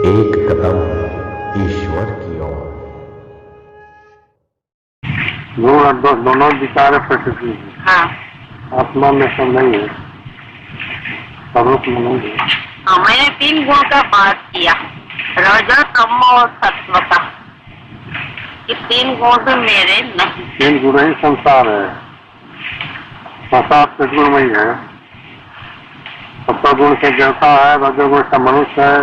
एक कदम ईश्वर की ओर। दोनों विचार प्रकृति है। हाँ आत्मा में तो नहीं है, स्वरूप में नहीं है। हाँ, मैंने 3 गुण का बात किया, रज तम और सत्व का। ये 3 गुण भी मेरे नहीं। 3 गुण ही संसार है। संसार सदगुण में ही है। सत्वगुण से देवता है, रजोगुण से मनुष्य है,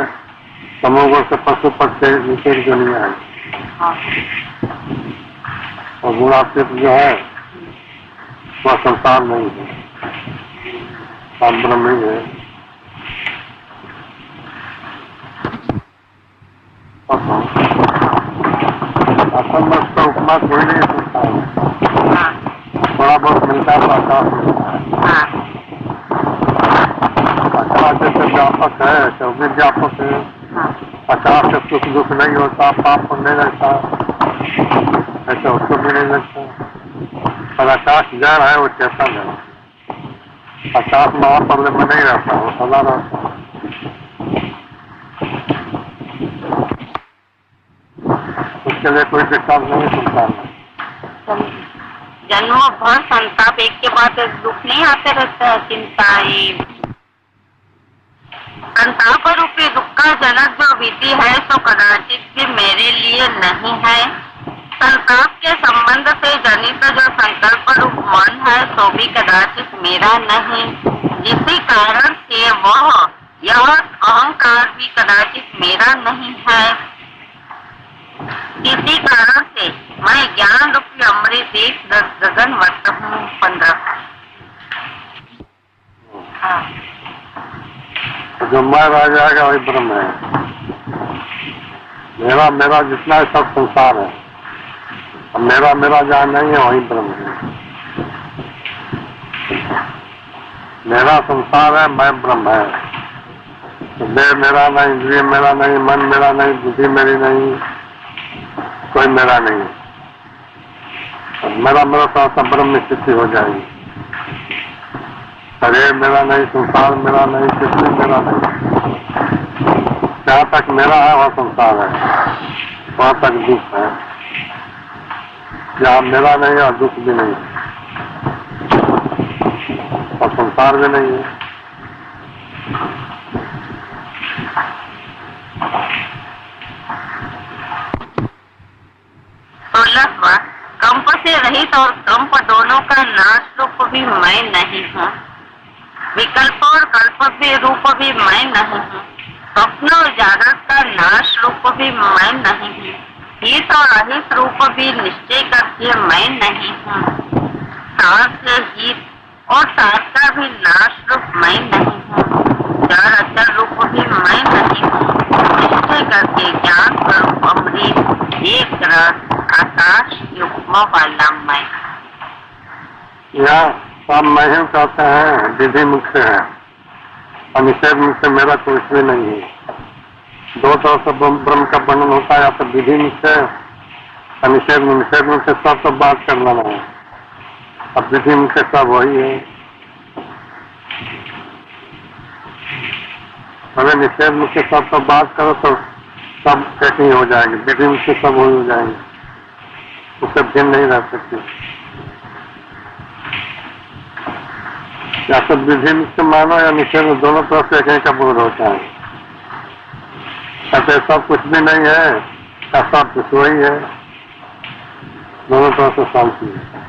तमोगुण से पशु पक्षी नीचे की दुनिया है। हाँ। और गुणातीत जो है वह संसार नहीं है, आप ब्रह्म ही है। असल में उसका उपमा कोई नहीं संसार है। थोड़ा बहुत मिलता है तो आकाश मिलता है। आकाश जैसे व्यापक है, चौबीस व्यापक है। आकाश से सुख दुख नहीं होता, पाप नहीं लगता, ऐसा उसको भी नहीं लगता। पर आकाश जड़ है, वो चेतन है। आकाश महापर्व में नहीं रहता, वो सदा रहता है। उसके लिए कोई दिक्कत नहीं सुनता है। जन्मों भर संताप, एक के बाद एक दुख नहीं आते रहता है, चिंता ही। संताप रूपी दुख का जनक जो विधि है सो कदाचित भी मेरे लिए नहीं है। संताप के संबंध से जनित जो संकल्प रूप मन है सो भी कदाचित मेरा नहीं। जिसी कारण से वह यह अहंकार भी कदाचित मेरा नहीं है। इसी कारण से मैं ज्ञान रूपी अमृत एक गगनवत हूँ। 15। हाँ। जो मैं रह जाएगा वही ब्रह्म है। मेरा मेरा जितना है सब संसार है, और मेरा मेरा जहाँ नहीं है वही ब्रह्म है। मेरा संसार है, मैं ब्रह्म है। देह मेरा नहीं, इंद्रिय मेरा नहीं, मन मेरा नहीं, बुद्धि मेरी नहीं, कोई मेरा नहीं। मेरा मेरा तो ब्रह्म स्थिति हो जाएगी। शरीर मेरा नहीं, संसार मेरा नहीं, कुछ भी मेरा नहीं। जहाँ तक मेरा है वहाँ संसार है, वहाँ तक दुख है। जहाँ मेरा नहीं है और दुख भी नहीं और संसार भी नहीं है। कंप से रहित और कंप दोनों का नाश रूप भी मैं नहीं हूँ। विकल्प और कल्प भी रूप भी मैं नहीं हूँ। स्वप्न और जागृत का नाश रूप भी मैं नहीं हूँ। हित और अहित रूप भी निश्चय करके मैं नहीं हूँ। सार से हित और सार का भी नाश रूप मैं नहीं हूँ। जड़ अचल रूप भी मैं नहीं हूँ। निश्चय करके ज्ञान स्वरूप अमृत एक रस आकाश युग्म वाला मैं। सब मैं ही कहते हैं, विधि मुख्य है और निषेध मुख्य मेरा कुछ भी नहीं है। 2 तरह से ब्रह्म का वर्णन होता है, या तो विधि मुख्य और निषेध मुख्य। सब तो बात करना है, अब विधि मुख्य सब वही है। अगर निषेध मुख्य सब तो बात करो तो सब चेकिंग हो जाएगी। विधि मुख्य सब हो जाएंगे, उससे भिन्न नहीं रह सकती। या तो विधि मुक्त मानो या निषेध, दोनों तरफ से एक का बोध होता है। कहते सब कुछ भी नहीं है या सब कुछ वही है, दोनों तरफ से शांति है।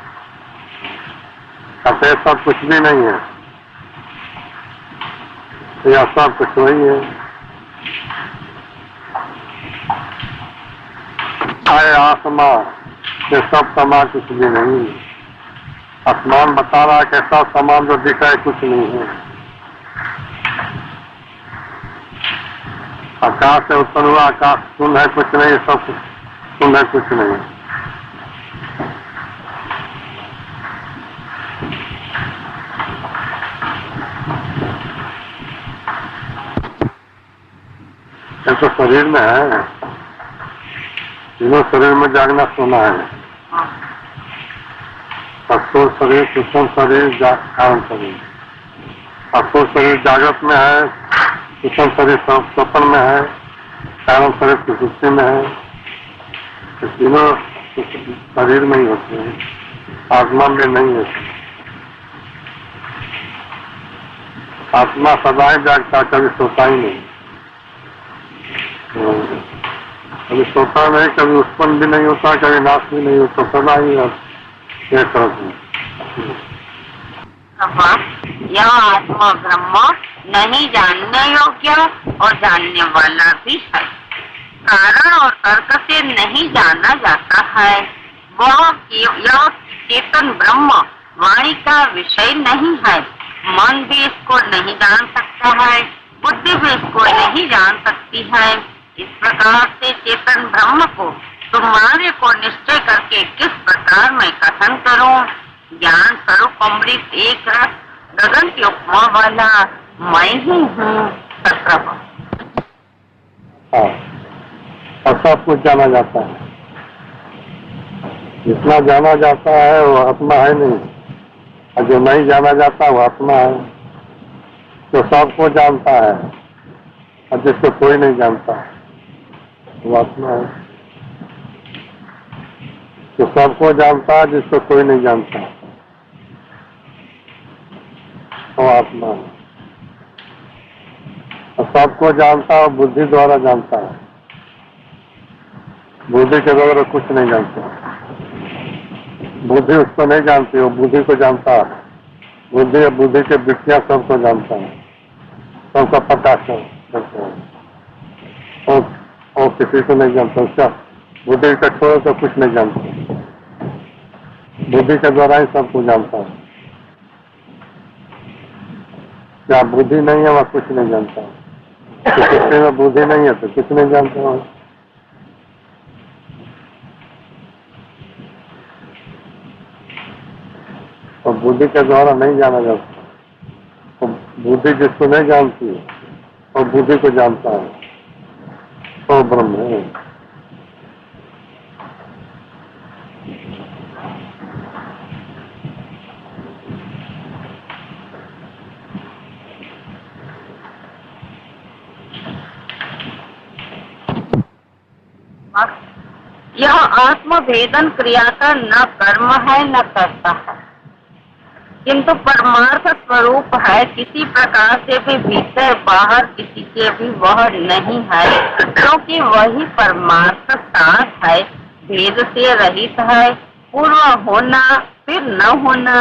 कहते सब कुछ भी नहीं है या सब कुछ वही है। आए आसमान ये सब समा कुछ भी नहीं। आसमान बता रहा है कि ऐसा सामान जो दिखा है कुछ नहीं है। आकाश से उत्पन्न हुआ आकाश शून्य है, कुछ नहीं। सब शून्य है, कुछ नहीं। ये तो शरीर में है, तीनों शरीर में जागना सोना है। स्थूल शरीर, सूक्ष्म शरीर, कारण शरीर। स्थूल शरीर जागृत में है, सूक्ष्म शरीर स्वप्न में है, चारों तरफ सुसुप्ति में है, तो तीनों शरीर में ही होते हैं, आत्मा में नहीं होते। आत्मा सदा ही जागता, कभी सोता ही नहीं, कभी सोता नहीं, कभी उत्पन्न भी नहीं होता, कभी नाश भी नहीं होता, सदा ही एक तरफ है। यह आत्मा ब्रह्म नहीं जानने योग्य और जानने वाला भी है। कारण और तर्क से नहीं जाना जाता है। यह चेतन ब्रह्म वाणी का विषय नहीं है। मन भी इसको नहीं जान सकता है, बुद्धि भी इसको नहीं जान सकती है। इस प्रकार से चेतन ब्रह्म को तुम्हारे को निश्चय करके किस प्रकार मैं कथन करूं? ज्ञान स्वरूप अमृत एक रस गगन की उपमा वाला मैं ही हूँ। सत्रह। और सब कुछ जाना जाता है, जितना जाना जाता है वो आत्मा है नहीं, और जो नहीं जाना जाता वो आत्मा है। जो सबको जानता है और जिसको कोई नहीं जानता वो आत्मा है। जो सबको जानता है जिसको कोई नहीं जानता वो आत्मा है। और सबको जानता है, बुद्धि द्वारा जानता है, बुद्धि के द्वारा कुछ नहीं जानता। बुद्धि उसको नहीं जानती, वो बुद्धि को जानता है। बुद्धि और बुद्धि के वृत्तियां सबको जानता है, सबका पता करता है। और किसी को नहीं जानता, उसका बुद्धि का छोड़ो तो कुछ नहीं जानता। बुद्धि के द्वारा ही सबको जानता है। क्या बुद्धि नहीं है वह कुछ नहीं जानता, तो किसी में बुद्धि नहीं है तो कुछ नहीं जानता है। और बुद्धि के द्वारा नहीं जाना जाता, तो बुद्धि जिसको नहीं जानती है और बुद्धि को जानता है तो ब्रह्म है। यह आत्मभेदन क्रिया का न कर्म है न कर्ता है, किंतु परमार्थ स्वरूप है। किसी प्रकार से भी भीतर बाहर किसी के भी वह नहीं है, क्योंकि वही परमार्थ साथ है, भेद से रहित है। पूर्व होना फिर न होना,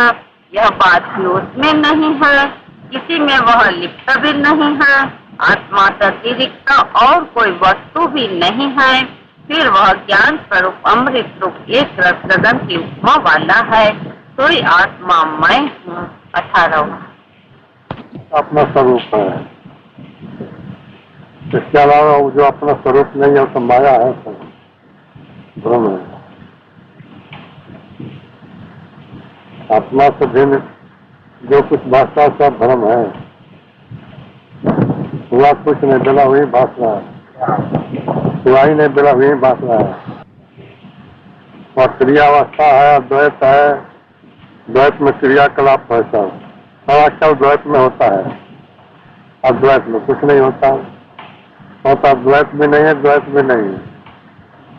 यह बात भी उसमें नहीं है, किसी में वह लिप्त भी नहीं है। आत्मा अतिरिक्त और कोई वस्तु भी नहीं है। फिर वह ज्ञान स्वरूप अमृत रूप एक रस गगन की उपमा वाला है। तो ही आत्मा मैं हूँ। 18 अपना स्वरूप है, इसके अलावा जो अपना स्वरूप नहीं है तो माया है, भ्रम है। आत्मा से भिन्न जो कुछ भाषा सब भ्रम है। हुआ कुछ नहीं, बिना हुई भाष रहा है। हुआ ही नहीं, बिना हुई भाष रहा है। और क्रियावस्था है, द्वैत है, द्वैत में क्रियाकलाप है। सब आजकल द्वैत में होता है, अद्वैत में कुछ नहीं होता। द्वैत भी नहीं है, द्वैत भी नहीं है।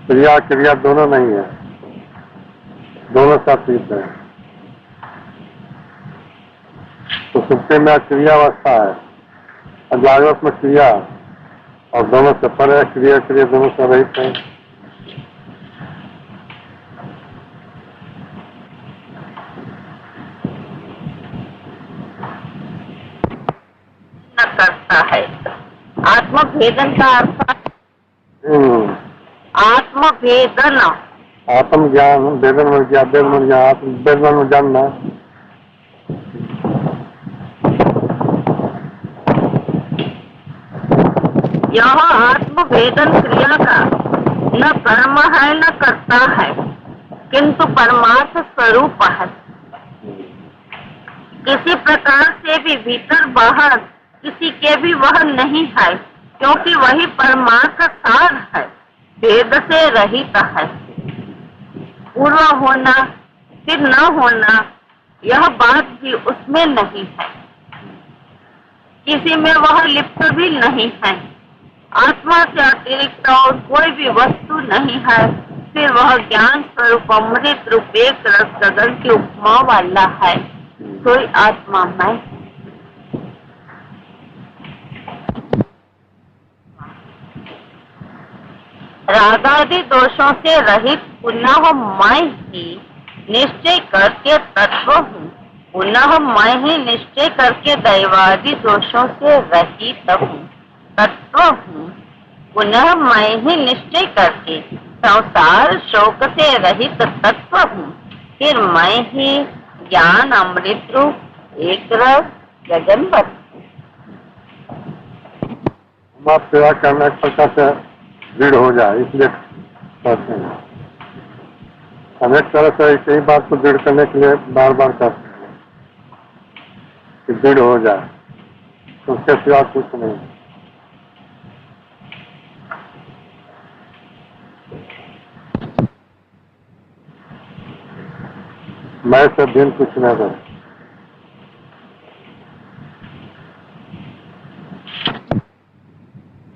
क्रिया क्रिया दोनों नहीं है, दोनों साथित है। तो सुप्ति में क्रियावस्था है और जागृत में क्रिया, और दोनों से परे क्रिया क्रिया दोनों से रहित है। करता है। आत्मभेदन का अर्थ आत्मभेदन, आत्मज्ञान, वेदन में ज्ञान, वेद में ज्ञान, आत्मवेदन में जानना। यह आत्मभेदन क्रिया का न कर्म है न कर्ता है, किंतु परमार्थ स्वरूप है। किसी प्रकार से भी भीतर बाहर किसी के भी वह नहीं है, क्योंकि वही परमार्थ सार है, भेद से रहित है। पूर्व होना फिर न होना, यह बात भी उसमें नहीं है, किसी में वह लिप्त भी नहीं है। आत्मा से अतिरिक्त और कोई भी वस्तु नहीं है, फिर वह ज्ञान स्वरूप अमृत रूप एक रस गगन की उपमा वाला है। कोई आत्मा मैं। रागादि दोषों से रहित पुनः मैं ही निश्चय करके तत्व हूँ। पुनः मैं ही निश्चय करके दैवादि दोषों से रहित हूँ, तत्व हूँ। पुनः मैं ही निश्चय करके संसार शोक से रहित तत्व हूँ। फिर मैं ही ज्ञान अमृत रूप एक रस गगनवत। आप सेवा करने के प्रकार से दृढ़ हो जाए, इसलिए करते हैं। अनेक तरह से एक ही बात को दृढ़ करने के लिए बार बार करते हैं कि दृढ़ हो जाए, उसके सिवा कुछ नहीं। मैं से दिन कुछ न कर।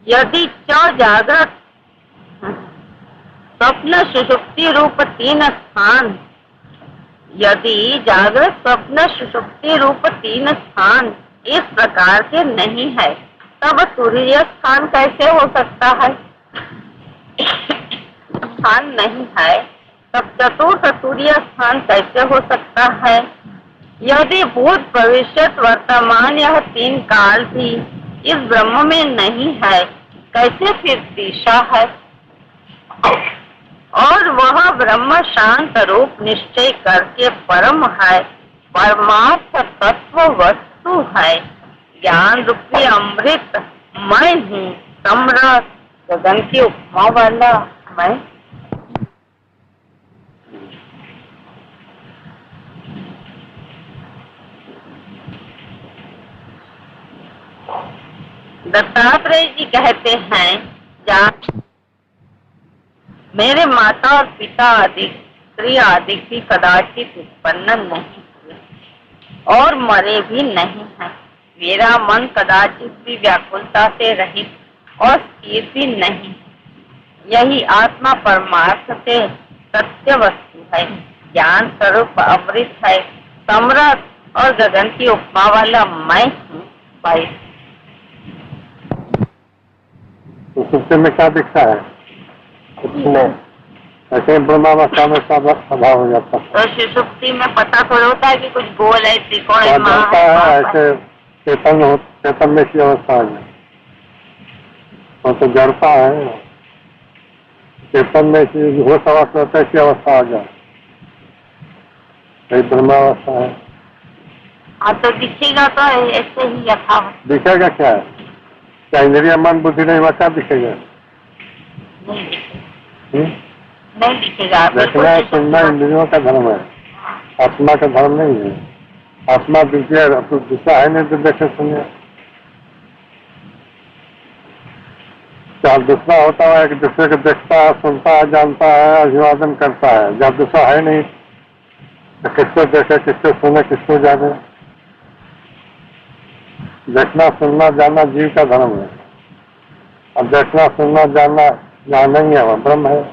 यदि जागृत स्वप्न सुषुप्ति रूप तीन स्थान, यदि जागृत स्वप्न सुषुप्ति रूप तीन स्थान इस प्रकार के नहीं है, तब तुरीय स्थान कैसे हो सकता है? स्थान नहीं है तब चतुर्थ तुरीय स्थान कैसे हो सकता है? यदि भूत भविष्य वर्तमान यह तीन काल भी इस ब्रह्म में नहीं है, कैसे फिर दिशा है? और वह ब्रह्म शांत रूप निश्चय करके परम है, परमार्थ तत्व वस्तु है, ज्ञान रूपी अमृत मैं हूँ, सम्राट गगन की उपमा वाला मैं। दत्तात्रेय जी कहते हैं, मेरे माता और पिता आदि स्त्री आदि भी कदाचित उत्पन्न नहीं हुए और मरे भी नहीं हैं। मेरा मन कदाचित भी व्याकुलता से रहित और स्थिर भी नहीं। यही आत्मा परमार्थ से सत्य वस्तु है, ज्ञान स्वरूप अमृत है, सम्राट और गगन की उपमा वाला मैं हूँ। भाई तो सुप्ति में क्या दिखता है? ऐसे ब्रह्मावस्था में सब अभाव हो जाता है। तो सुषुप्ति में पता थोड़ा होता है कि कुछ गोल है, त्रिकोण है, ऐसे चेतन में की अवस्था है, वो तो जड़ता है। चेतन में की होश अवस्था की अवस्था आ जाए, यही ब्रह्मावस्था है। हाँ तो दिखेगा तो ऐसे ही यथावत दिखेगा। क्या है? क्या इंद्रिय मन बुद्धि नहीं हुआ, क्या दिखेगा? नहीं दिखेगा। देखना सुनना इंद्रियों का धर्म है, आत्मा का धर्म नहीं है। आत्मा दिखे, दूसरा है नहीं तो देखे सुनिए। क्या दूसरा होता है कि दूसरे को देखता है, सुनता है, जानता है, अभिवादन करता है। जब दूसरा है नहीं तो किसको देखे, किसको सुने, किसको जाने? देखना सुनना जानना जीव का धर्म है। अब देखना सुनना जानना यहाँ नहीं है, वह ब्रह्म है।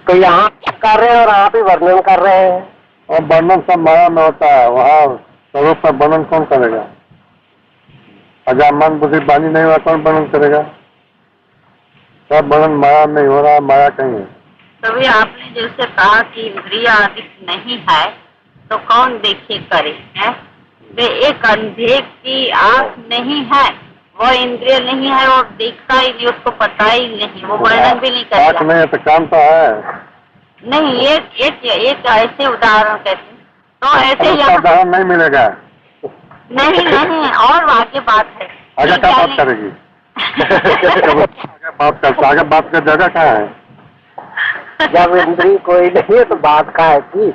तो यहाँ कर रहे हैं और आप ही वर्णन कर रहे हैं, और वर्णन सब माया में होता है। वहाँ स्वरूप का वर्णन कौन करेगा? अगर मन बुद्धि बानी नहीं हुआ, कौन वर्णन करेगा? सब वर्णन माया में हो रहा है, माया कहीं है। तभी आपने जैसे कहा कि इंद्रिय आदि नहीं है तो कौन देखे करे है? वे एक अंधे की आँख नहीं है, वो इंद्रिय नहीं है और देखता ही नहीं, उसको पता ही नहीं, वो वर्णन भी नहीं करेगा। आँख नहीं है तो कान तो है नहीं। एक ऐसे उदाहरण कहते हैं तो ऐसे उदाहरण नहीं मिलेगा। नहीं और आगे बात है। आगे क्या बात करेगी? आगे बात का जगह कहाँ है? जब इंद्रिय कोई नहीं है तो बात का है की?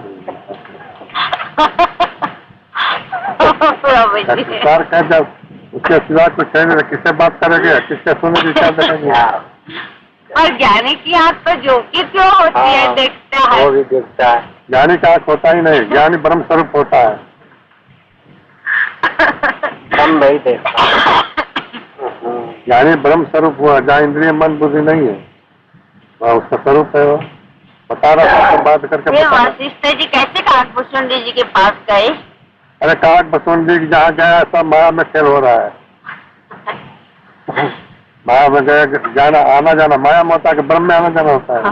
सर कह जब उसके सिवा कुछ है नहीं, किससे बात करेंगे, किससे सुनेगी, क्या देखेंगे? और ज्ञानी की आँख तो जो कि क्यों होती है, देखता है। वो भी देखता है। ज्ञानी का आँख होता ही नहीं, ज्ञानी ब्रह्म स्वरूप होता है। ब्रह्म ही देखता है। यानी ब्रह्म स्वरूप हुआ, जहाँ इंद्रिय मन बुद्धि नहीं है वहाँ उसका स्वरूप है। वो बता रहा था तो बात करके ये वशिष्ठ जी कैसे काकभूषण जी के पास गए? अरे काकभूषण जी जहाँ गया सब माया में खेल हो रहा है। माया में गया, जाना आना जाना माया में होता है कि ब्रह्म में आना जाना होता है?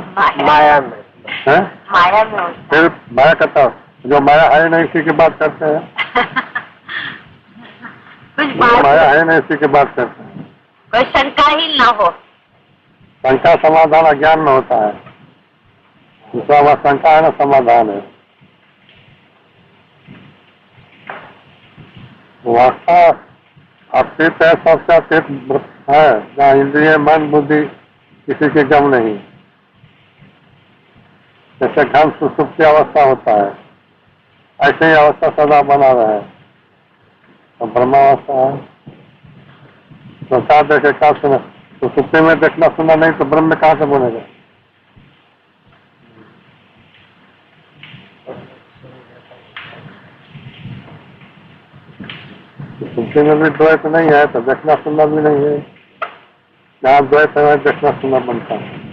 माया में है? माया में होता है। फिर माया करता जो माया है नहीं इसी की बात करते हैं। कुछ जो बात माया है नहीं इसी की बात करते हैं। कोई शंका ही न हो। शंका समाधान अज्ञान में होता है। दूसरा वहाँ शंका है ना समाधान है। वास्ता अस्तित्व है, सबसे अस्तित्व है जहाँ इंद्रिय मन बुद्धि किसी के गम नहीं। जैसे घन सुसुप्ति अवस्था होता है ऐसे ही अवस्था सदा बना रहे तो ब्रह्मावस्था है। तो क्या देखे क्या सुने? तो सुप्ति में देखना सुना नहीं तो ब्रह्म में कहाँ से बनेगा? सुप्ति में भी द्वैत नहीं है तो देखना सुनना भी नहीं है। जहाँ द्वैत है देखना सुनना बनता है।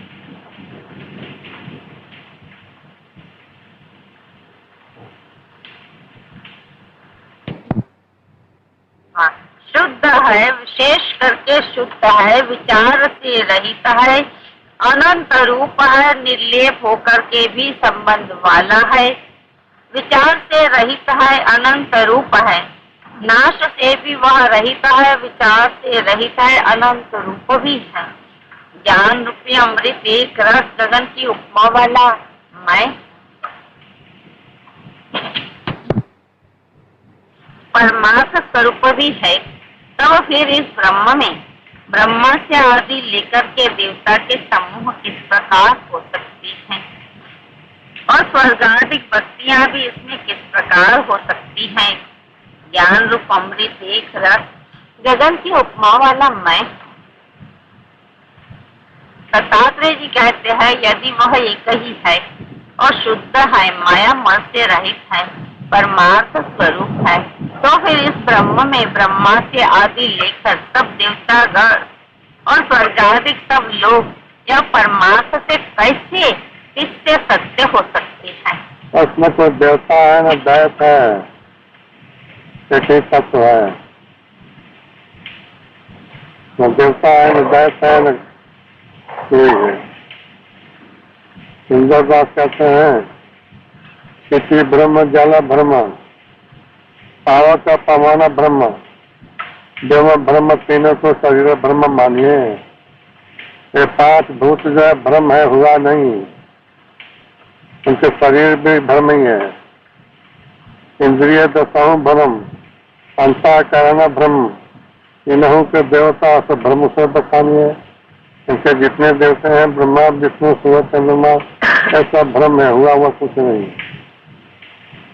हाँ, शुद्ध है, विशेष करके शुद्ध है, विचार से रहित है, अनंत रूप है, निर्लेप होकर के भी संबंध वाला है, विचार से रहित है, अनंत रूप है, नाश से भी वह रहित है, विचार से रहित है, अनंत रूप भी है। ज्ञान रूपी अमृत एक रस गगन की उपमा वाला मैं परमार्थ स्वरूप भी है। तब फिर इस ब्रह्म में ब्रह्मा से आदि लेकर के देवता के समूह किस प्रकार हो सकती हैं और स्वर्गाधिक बस्तियां भी इसमें किस प्रकार हो सकती हैं। ज्ञान रूप अमृत एक रस गगन की उपमा वाला मैं। दत्तात्रेय जी कहते हैं यदि वह एक ही है और शुद्ध है, माया मल से रहित है, परमार्थ स्वरूप है, तो फिर इस ब्रह्म में ब्रह्मा से आदि लेकर सब देवता गण और स्वर्गाधिक सब लोग या परमार्थ से कैसे किससे सत्य हो सकते हैं? उसमें कोई देवता है ना दैत है, एक ही तत्व है। न देवता है न दैत है न कोई है। सुंदरदास कहते हैं किसी ब्रह्म जल ब्रह्म पावक पवन ब्रह्म देव ब्रह्म तीनों को शरीर ब्रह्म मानिए। ये पांच भूत जो है ब्रह्म है, हुआ नहीं, उनके शरीर भी ब्रह्म ही है। इंद्रिय दशाओं ब्रह्म, अंतःकरण ब्रह्म, इन्हों के देवता सब ब्रह्म से बखानिए। इनके जितने देवते हैं ब्रह्मा विष्णु सूर्य चंद्रमा ऐसा ब्रह्म है, हुआ हुआ कुछ नहीं।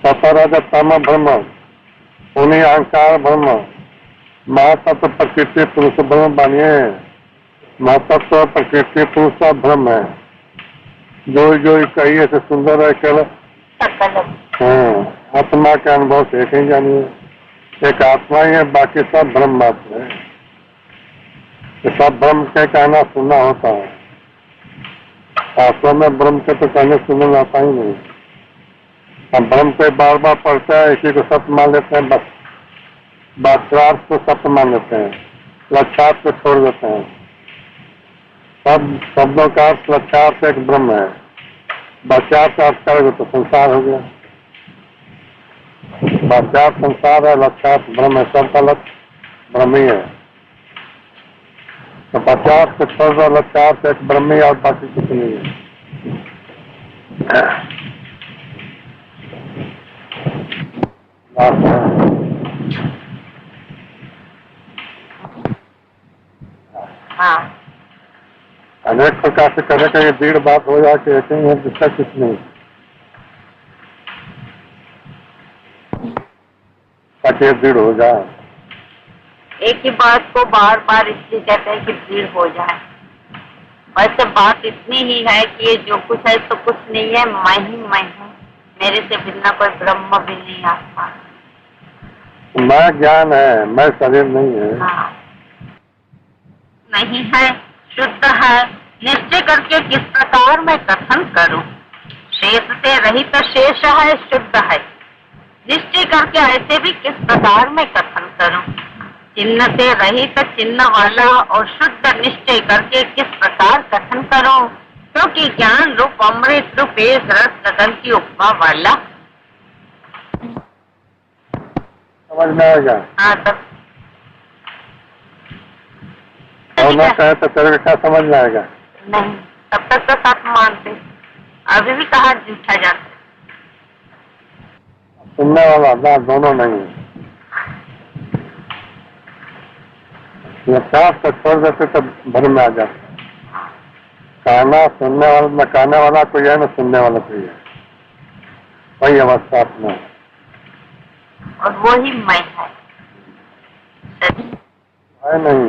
सतरज तम ब्रह्म, उन्हीं अहंकार ब्रह्म, महातत्व प्रकृति पुरुष ब्रह्म बनिए। महातत्व प्रकृति पुरुष ब्रह्म है। जो कहिए से सुंदर है केवल आत्मा के अनुभव से एक ही जानिए। एक आत्मा ही है, बाकी सब ब्रह्म मात्र है। ये सब ब्रह्म के कहना सुनना होता है। वास्तव में ब्रह्म के तो कहने सुनने आता ही नहीं। हम ब्रह्म को बार बार पढ़ते हैं, इसी को सत्य मान लेते हैं, बस वाक्यार्थ को सत्य मान लेते हैं, लक्ष्यार्थ को छोड़ देते हैं। सब शब्दों का अर्थ लक्ष्यार्थ एक ब्रह्म है। वाक्यार्थ अर्थ करेगा तो संसार हो गया। वाक्यार्थ संसार है, लक्ष्यार्थ ब्रह्म है, सबका लक्ष्य ब्रह्म ही है। तो वाक्यार्थ को छोड़ दो, लक्ष्यार्थ एक ब्रह्म ही और बाकी कुछ नहीं है। हाँ, अनेक प्रकार से करे कि ये दृढ़ बात हो जाए कि एक ही है, जिसका कुछ नहीं, ताकि दृढ़ हो जाए। एक ही बात को बार बार इसलिए कहते हैं कि दृढ़ हो जाए। वैसे बात इतनी ही है कि ये जो कुछ है तो कुछ नहीं है, मैं ही मैं हूँ, मेरे से भिन्न कोई ब्रह्म भी नहीं आता। मैं ज्ञान है, मैं शरीर नहीं है। हाँ। नहीं है, शुद्ध है, निश्चय करके किस प्रकार मैं कथन करूं? शेष से रहित शेष है, शुद्ध है, निश्चय करके ऐसे भी किस प्रकार मैं कथन करूं? चिन्ह से रहित चिन्ह वाला और शुद्ध निश्चय करके किस प्रकार कथन करूं? क्योंकि ज्ञान रूप अमृत रूप एक रस गगन की उपमा वाला। समझ में आएगा? हाँ, तब होना चाहे तो तेरे को क्या समझ में आएगा? नहीं, तब तक तो सब मानते, अभी भी कहा झूठा जाता। सुनने वाला ना दोनों नहीं है। ये साफ से छोड़ देते तो भर में आ जाता। कहना सुनने वाला न कहने वाला कोई है, न सुनने वाला कोई है, वही अवस्था अपना है। और वो ही मैं है नहीं,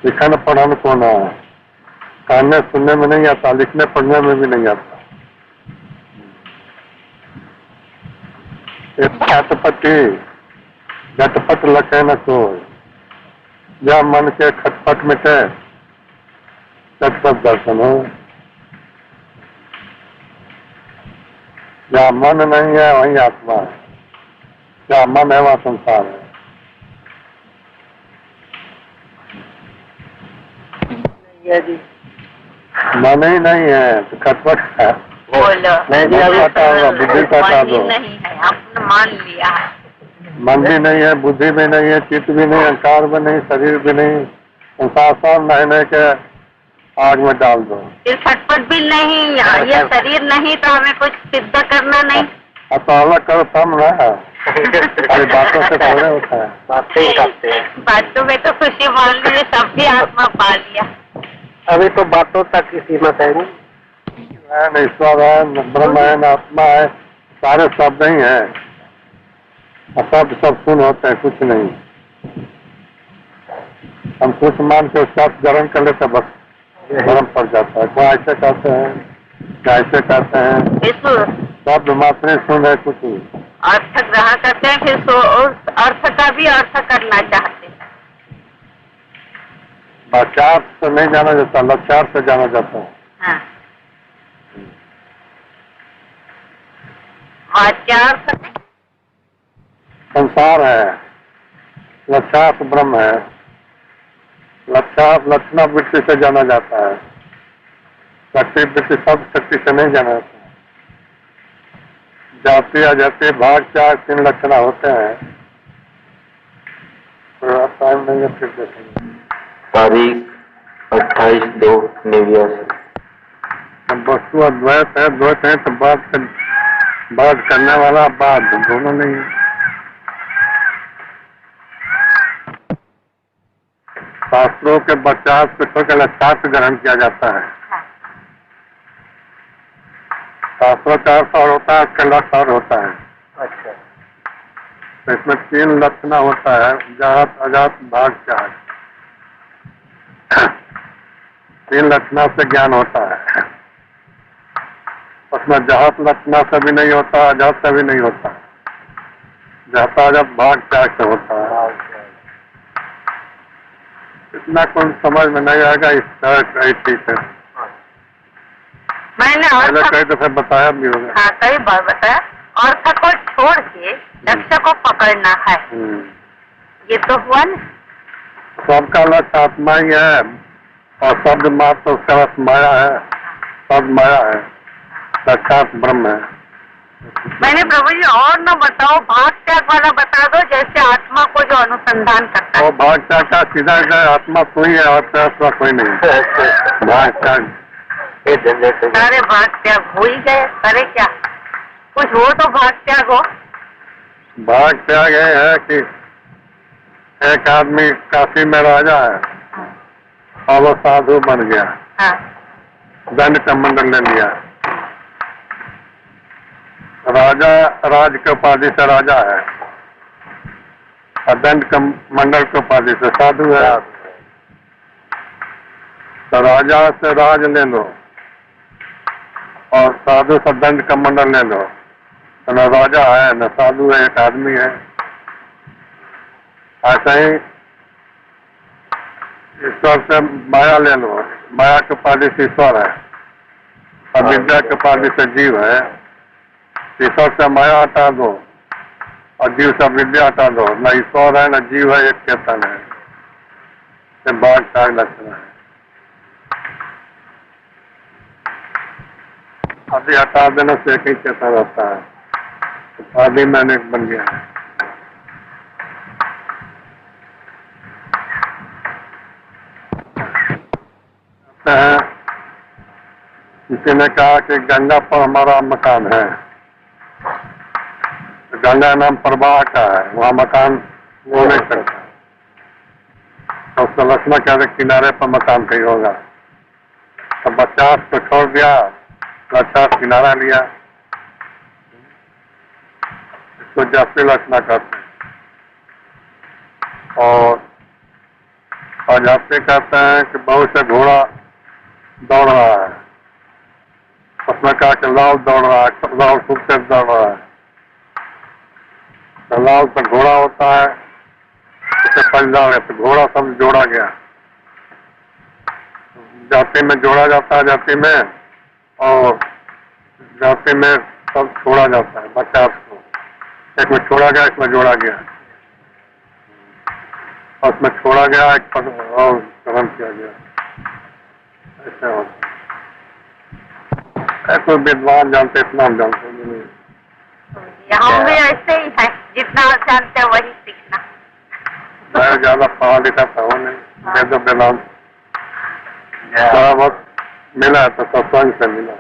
लिखना पढ़ाना कौन है? कहने सुनने में नहीं आता, लिखने पढ़ने में भी नहीं आता। झटपट लखे न कोई, जब मन के खटपट मिटे झटपट दर्शन हो। जहाँ मन नहीं है वही आत्मा है, जहाँ मन है वहाँ संसार है। मन ही नहीं है तो खटपट है। बोलो बुद्धि का नहीं है, आपने मान लिया है। मन भी नहीं है, बुद्धि भी नहीं है, चित्त भी नहीं, अहंकार भी नहीं, शरीर भी नहीं, संसार रहने के आग में डाल दो। फिर खटपट भी नहीं, ये शरीर नहीं तो हमें कुछ सिद्ध करना नहीं। अब तो अलग करो तब ना, अरे बातों से थोड़े होता है। बातें ही करते हैं। बातों में तो खुशी मान ली, सब भी आत्मा पा लिया। अभी तो बातों तक की सीमत है नहीं। ईश्वर है, ब्रह्म है, आत्मा है, सारे शब्द ही है। शब्द सब सुन होते हैं, कुछ नहीं। हम कुछ मान के उसका ग्रहण कर लेते, बस भ्रम पड़ जाता है। कोई ऐसे कहते हैं, कैसे कहते हैं, शब्द मात्र सुन है, कुछ नहीं। अर्थ ग्रहण करते हैं, फिर उस अर्थ का भी अर्थ करना चाहते हैं। वाचार से नहीं जाना जाता, लक्षार से जाना जाता है। हाँ। वाचार संसार है, लक्षार्थ ब्रह्म है। लक्षार्थ लक्षणा वृत्ति से जाना जाता है, शक्ति वृत्ति सब शक्ति से नहीं जाना जाता है। जाति अजाति भाग चार 3 लक्षणा होते हैं। टाइम नहीं है, फिर देखेंगे। तारीख 28/2/89। वस्तु अद्वैत है, द्वैत है तो बात करने वाला बात दोनों नहीं है। शास्त्रों के बचाव से छोटे शास्त्र ग्रहण किया जाता है। शास्त्रों का अर्थ और होता है, उसका लक्ष्य और होता है। अच्छा, तो इसमें 3 लक्षण होता है, जात अजात भाग चार। 3 लक्षणा से ज्ञान होता है। उसमें जात लक्षणा से भी नहीं होता, अजात से भी नहीं होता, जाता अजात भाग चार से होता है। इतना कौन समझ में नहीं आएगा, इस तरह कई ठीक है। मैंने पहले कई दफे बताया भी होगा। हाँ, कई बार बताया। अर्थ को छोड़ के लक्ष्य को पकड़ना है, ये तो हुआ ना। सबका लक्ष्य आत्मा ही है और शब्द मात्र उसका अर्थ माया है, शब्द माया है, साक्षात ब्रह्म है। मैंने प्रभु जी और न बताओ, भाग त्याग वाला बता दो, जैसे आत्मा को जो अनुसंधान करता है। वो भाग त्याग का सीधा आत्मा कोई है और आत्मा कोई नहीं। भाग त्याग सारे भाग त्याग हो ही गए, करे क्या? कुछ हो तो भाग त्याग हो। भाग त्याग है कि एक आदमी काशी में राजा है और वो साधु बन गया। हाँ। दंड का मंडल ले लिया। राजा राज के उपाधि से राजा है और दंड का मंडल के उपाधि से साधु है। तो राजा से राज ले लो और साधु से दंड का मंडल ले लो, तो न राजा है न साधु है, एक आदमी है। ऐसा ही ईश्वर से माया ले लो, माया के उपाधि से ईश्वर है, अविद्या के उपाधि से जीव है। ईश्वर से माया हटा दो और जीव से अविद्या हटा दो, न ईश्वर है न जीव है, एक चेतन है। ये बाघ का लक्षण है। आदि हटा देने से एक ही चेतन होता है, आदि में अनेक बन गया है। किसी ने कहा कि गंगा पर हमारा मकान है, गंगा नाम प्रवाह का है, वहाँ मकान वो नहीं सकता। तो उसको लक्ष्मण कहते किनारे पर मकान कहीं होगा। तो बच्चा को छोड़ दिया, लक्ष्मण किनारा लिया, इसको जाति लक्ष्मण कहते हैं। और जाति कहते हैं कि बहुत से घोड़ा दौड़ रहा है, उसमें कहा कि लाल दौड़ रहा है, लाल खूब तेज दौड़ रहा है। तो लाल तो घोड़ा होता है, उसे पंजा है, तो घोड़ा सब जोड़ा गया, जाति में जोड़ा जाता है, जाति में, और जाति में सब छोड़ा जाता है। बच्चा को एक में छोड़ा गया, इसमें जोड़ा गया, और उसमें छोड़ा गया, एक पर और ग्रहण किया गया। ऐसा होता है। कोई विद्वान जानते, इतना हम जानते नहीं। यहाँ भी ऐसे ही है, जितना जानते हैं वही सीखना। मैं ज्यादा पढ़ा लिखा था वो नहीं, मैं तो वेदांत थोड़ा बहुत मिला तो सत्संग से मिला।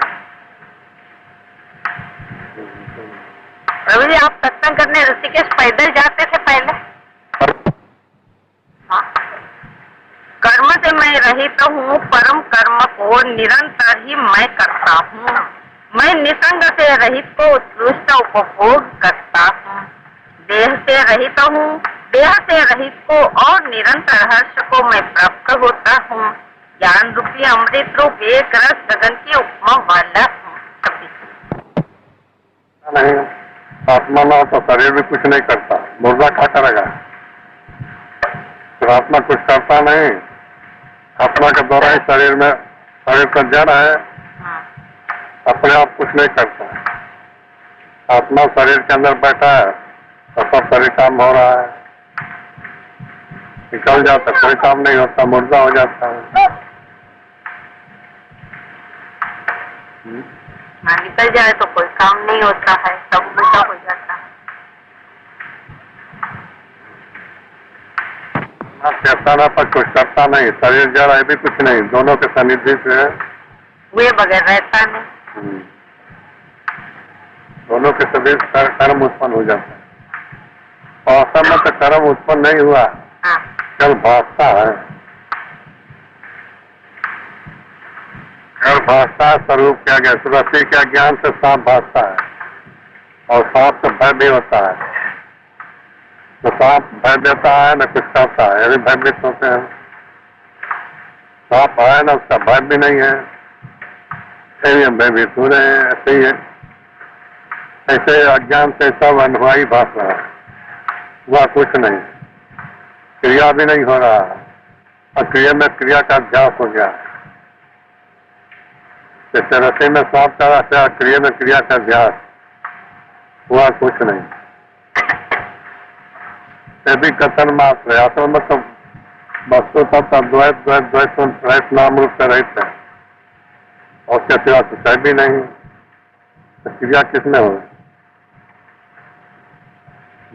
प्रभु जी, आप सत्संग करने ऋषिकेश पैदल जाते थे पहले? हाँ। कर्म से मैं रहित हूँ, परम कर्म को निरंतर ही मैं करता हूँ। मैं निसंग से रहित को उत्कृष्ट उपभोग करता हूँ। देह से रहित हूँ, देह से रहित को और निरंतर हर्ष को मैं प्राप्त होता हूँ। ज्ञान रूपी अमृत रूप एक रस गगन की उपमा वाला हूँ। नहीं, आत्मा ना तो शरीर भी कुछ नहीं करता, मुर्दा क्या करेगा? तो आत्मा कुछ करता नहीं, आत्मा के द्वारा ही शरीर का जड़ है, अपने आप कुछ नहीं करता। आत्मा शरीर के अंदर बैठा है तो सब शरीर काम हो रहा है, निकल जाता कोई काम नहीं होता, मुर्दा हो जाता है। निकल जाए तो कोई काम नहीं होता है, सब मुर्दा हो जाता है। चेतना पर कुछ करता नहीं, शरीर जड़ है भी कुछ नहीं, दोनों के सानिध्य से हुए बगैर रहता नहीं। दोनों के सभी कर्म उत्पन्न हो जाता है। वास्तव में तो कर्म उत्पन्न नहीं हुआ, केवल भाषा है, केवल भाषा स्वरूप किया गया। सुरति के ज्ञान से सांप भाषता है, और सांप से भय भी होता है। तो सांप भय देता है न कुछ करता है, यदि भयभीत होते हैं। सांप है न उसका भय भी नहीं है, ऐसे हम भयभीत हो रहे हैं। ऐसे ही है, ऐसे अज्ञान से सब अनुभवी भाष रहा है, वह कुछ नहीं, क्रिया भी नहीं हो रहा, और क्रिया में क्रिया का अभ्यास हो गया। जैसे रस्सी में सांप का रहा, क्रिया में क्रिया का अभ्यास, वह कुछ नहीं। ये भी कथन मात्र है, असल में तो वस्तु तत्व द्वैत द्वैत द्वैत द्वैत नाम रूप से रहित है, और उसके सिवा कुछ भी नहीं। तो क्रिया किसमें हो?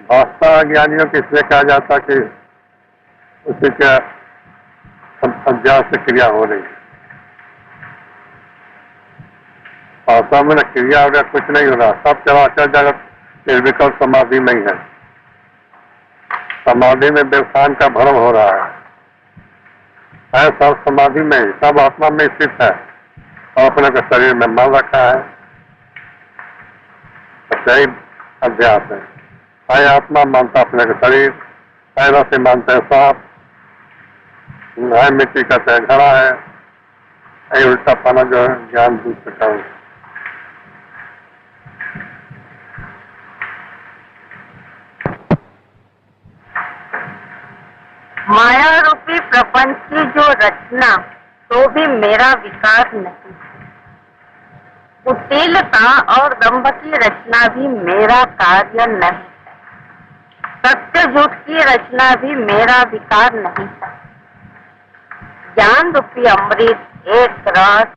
वास्तव ज्ञानियों को इसलिए कहा जाता कि उसी के अभ्यास से क्रिया हो रही है। वास्तव में क्रिया हो रहा, कुछ नहीं हो रहा, सब चराचर जगत निर्विकल्प समाधि में ही है। समाधि में व्यवसान का भ्रम हो रहा है, सब समाधि में ही, सब आत्मा में स्थित है, और अपने को शरीर में मान रखा है। सही अभ्यास है। आत्मा मानता अपने को शरीर, पैदा से मानते हैं सांप, मिट्टी कहते हैं घड़ा है। यही उल्टा पाना जो है ज्ञान दूसरे का। माया रूपी प्रपंच की जो रचना तो भी मेरा विकार नहीं, कुटिलता और दंभ की रचना भी मेरा कार्य नहीं, सत्य झूठ की रचना भी मेरा विकार नहीं है। ज्ञान रूपी अमृत एक रस